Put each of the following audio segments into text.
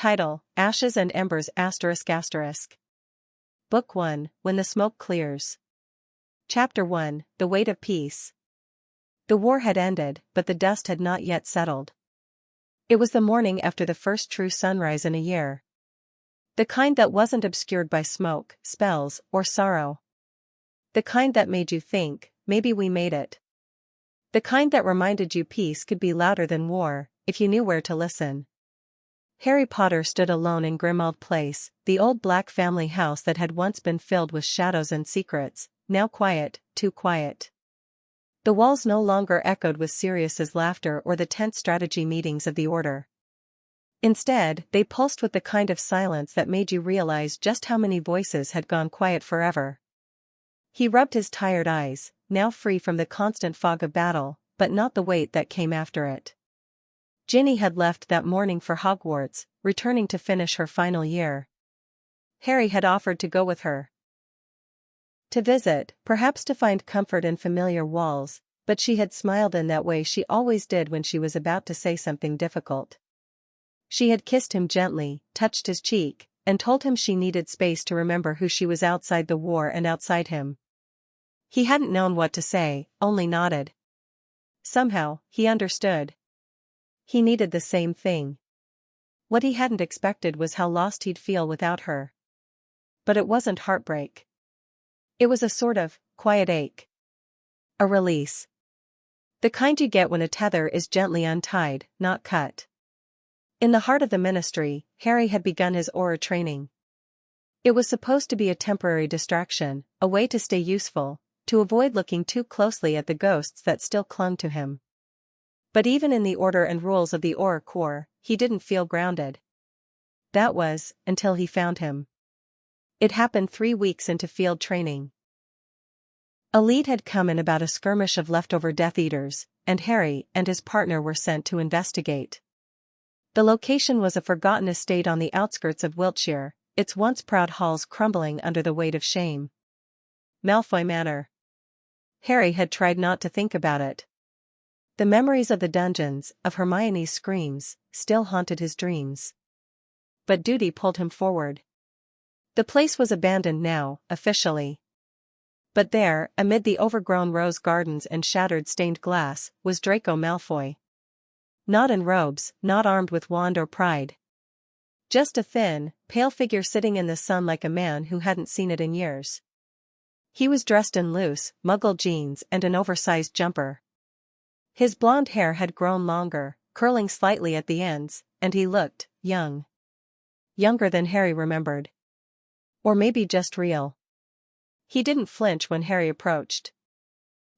Title: Ashes and Embers ****. Book 1, When the Smoke Clears. Chapter 1, The Weight of Peace. The war had ended, but the dust had not yet settled. It was the morning after the first true sunrise in a year. The kind that wasn't obscured by smoke, spells, or sorrow. The kind that made you think, maybe we made it. The kind that reminded you peace could be louder than war, if you knew where to listen. Harry Potter stood alone in Grimmauld Place, the old black family house that had once been filled with shadows and secrets, now quiet, too quiet. The walls no longer echoed with Sirius's laughter or the tense strategy meetings of the Order. Instead, they pulsed with the kind of silence that made you realize just how many voices had gone quiet forever. He rubbed his tired eyes, now free from the constant fog of battle, but not the weight that came after it. Ginny had left that morning for Hogwarts, returning to finish her final year. Harry had offered to go with her. To visit, perhaps to find comfort in familiar walls, but she had smiled in that way she always did when she was about to say something difficult. She had kissed him gently, touched his cheek, and told him she needed space to remember who she was outside the war and outside him. He hadn't known what to say, only nodded. Somehow, he understood. He needed the same thing. What he hadn't expected was how lost he'd feel without her. But it wasn't heartbreak. It was a sort of quiet ache. A release. The kind you get when a tether is gently untied, not cut. In the heart of the Ministry, Harry had begun his Auror training. It was supposed to be a temporary distraction, a way to stay useful, to avoid looking too closely at the ghosts that still clung to him. But even in the order and rules of the Auror Corps, he didn't feel grounded. That was, until he found him. It happened 3 weeks into field training. A lead had come in about a skirmish of leftover Death Eaters, and Harry and his partner were sent to investigate. The location was a forgotten estate on the outskirts of Wiltshire, its once proud halls crumbling under the weight of shame. Malfoy Manor. Harry had tried not to think about it. The memories of the dungeons, of Hermione's screams, still haunted his dreams. But duty pulled him forward. The place was abandoned now, officially. But there, amid the overgrown rose gardens and shattered stained glass, was Draco Malfoy. Not in robes, not armed with wand or pride. Just a thin, pale figure sitting in the sun like a man who hadn't seen it in years. He was dressed in loose, muggle jeans and an oversized jumper. His blonde hair had grown longer, curling slightly at the ends, and he looked young. Younger than Harry remembered. Or maybe just real. He didn't flinch when Harry approached.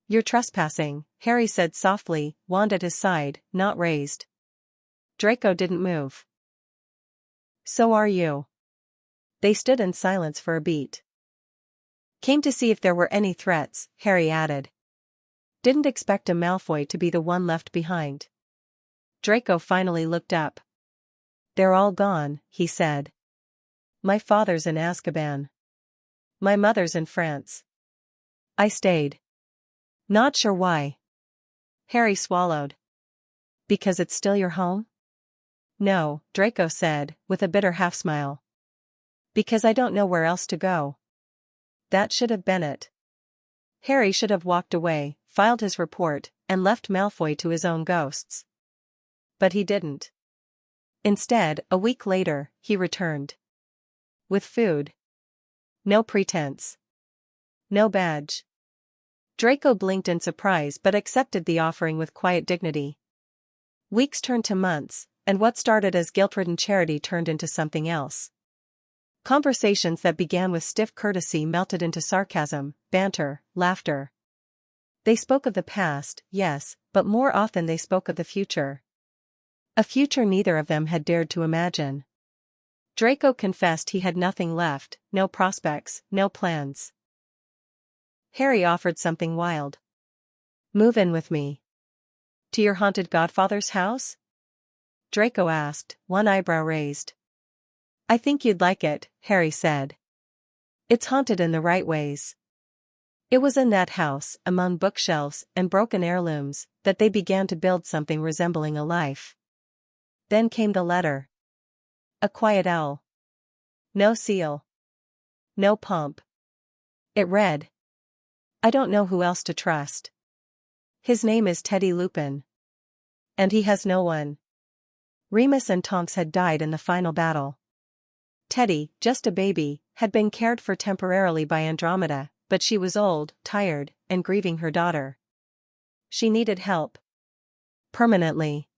"You're trespassing," Harry said softly, wand at his side, not raised. Draco didn't move. "So are you." They stood in silence for a beat. "Came to see if there were any threats," Harry added. "Didn't expect a Malfoy to be the one left behind." Draco finally looked up. "They're all gone," he said. "My father's in Azkaban. My mother's in France. I stayed. Not sure why." Harry swallowed. "Because it's still your home?" "No," Draco said, with a bitter half-smile. "Because I don't know where else to go." That should have been it. Harry should have walked away, filed his report, and left Malfoy to his own ghosts. But he didn't. Instead, a week later, he returned. With food. No pretense. No badge. Draco blinked in surprise but accepted the offering with quiet dignity. Weeks turned to months, and what started as guilt-ridden charity turned into something else. Conversations that began with stiff courtesy melted into sarcasm, banter, laughter. They spoke of the past, yes, but more often they spoke of the future. A future neither of them had dared to imagine. Draco confessed he had nothing left, no prospects, no plans. Harry offered something wild. "Move in with me." "To your haunted godfather's house?" Draco asked, one eyebrow raised. "I think you'd like it," Harry said. "It's haunted in the right ways." It was in that house, among bookshelves and broken heirlooms, that they began to build something resembling a life. Then came the letter. A quiet owl. No seal. No pomp. It read. I don't know who else to trust. His name is Teddy Lupin. And he has no one. Remus and Tonks had died in the final battle. Teddy, just a baby, had been cared for temporarily by Andromeda, but she was old, tired, and grieving her daughter. She needed help. Permanently.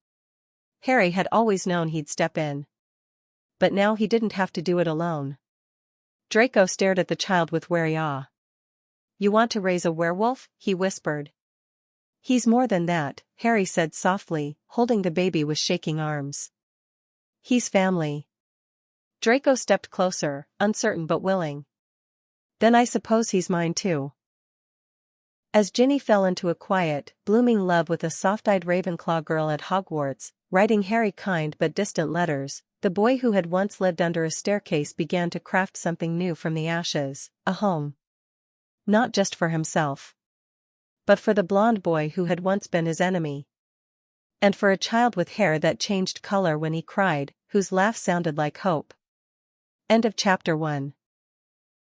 Harry had always known he'd step in. But now he didn't have to do it alone. Draco stared at the child with wary awe. You want to raise a werewolf? He whispered. He's more than that, Harry said softly, holding the baby with shaking arms. He's family. Draco stepped closer, uncertain but willing. Then I suppose he's mine too. As Ginny fell into a quiet, blooming love with a soft-eyed Ravenclaw girl at Hogwarts, writing Harry kind but distant letters, the boy who had once lived under a staircase began to craft something new from the ashes, a home. Not just for himself. But for the blonde boy who had once been his enemy. And for a child with hair that changed color when he cried, whose laugh sounded like hope. End of chapter 1.